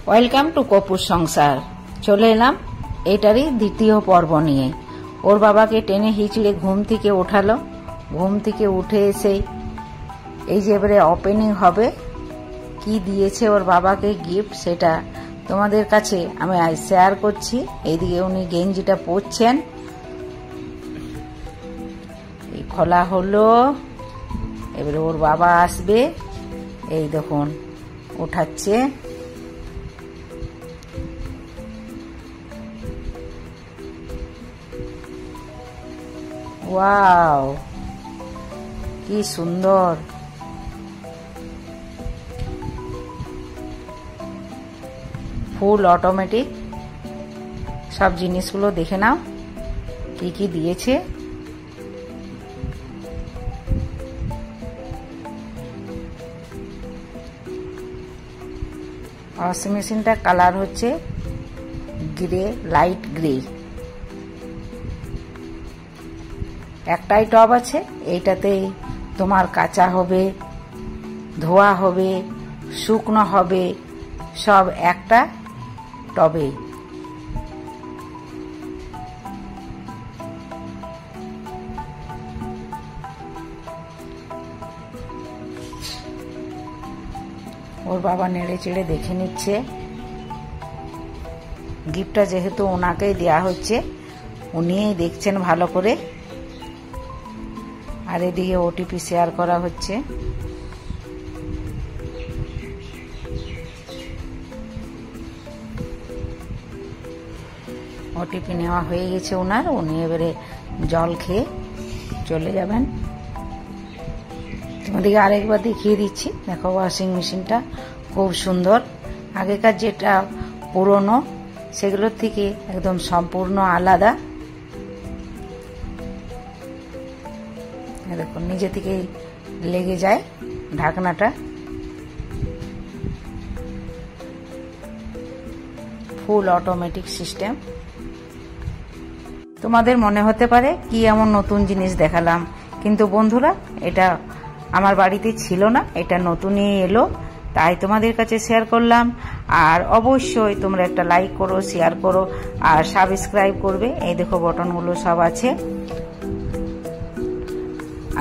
Welcome to Kapoor সংসার। চলে এলাম এটারই দ্বিতীয় পর্ব নিয়ে। ওর বাবাকে টেনে হিচড়ে ঘুম থেকে ওঠালো। ঘুম থেকে উঠে এসে এই যে এবারে ওপেনিং হবে, কি দিয়েছে ওর বাবাকে গিফট সেটা তোমাদের কাছে আমি আজ শেয়ার করছি। এইদিকে উনি গেঞ্জিটা পরছেন, এই খোলা হলো। এবারে ওর বাবা আসবে, এই দেখুন উঠাচ্ছে। ওয়াও, কি সুন্দর! Full automatic. সব জিনিসগুলো দেখে নাও কি কি দিয়েছে। ওয়াশিং মেশিনটা কালার হচ্ছে গ্রে, লাইট গ্রে। একটাই টব আছে, এইটাতেই তোমার কাঁচা হবে, ধোয়া হবে, শুকনো হবে, সব একটা টবে। ওর বাবা নেড়ে চেড়ে দেখে নিচ্ছে। গিফটটা যেহেতু ওনাকেই দেয়া হচ্ছে, উনিই দেখছেন ভালো করে। আর এদিকে ওটিপি শেয়ার করা হচ্ছে। ওটিপি নেওয়া হয়ে গেছে ওনার। উনি এবারে জল খেয়ে চলে যাবেন। তোমাদেরকে আরেকবার দেখিয়ে দিচ্ছি। দেখো ওয়াশিং মেশিনটা খুব সুন্দর। আগেকার যেটা পুরনো সেগুলোর থেকে একদম সম্পূর্ণ আলাদা। দেখুন নিজে থেকেই লেগে যায় ঢাকনাটা। Full automatic system. তোমাদের মনে হতে পারে কি এমন নতুন জিনিস দেখালাম, কিন্তু বন্ধুরা এটা আমার বাড়িতে ছিল না, এটা নতুনই এলো, তাই তোমাদের কাছে শেয়ার করলাম। আর অবশ্যই তোমরা একটা লাইক করো, শেয়ার করো আর সাবস্ক্রাইব করবে। এই দেখো বটনগুলো সব আছে।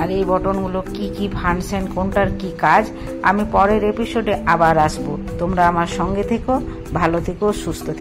আর এই বটনগুলো কি কি ফাংশন, কোনটার কি কাজ, আমি পরের এপিসোডে আবার আসবো। তোমরা আমার সঙ্গে থেকো, ভালো থেকো, সুস্থ থেকো।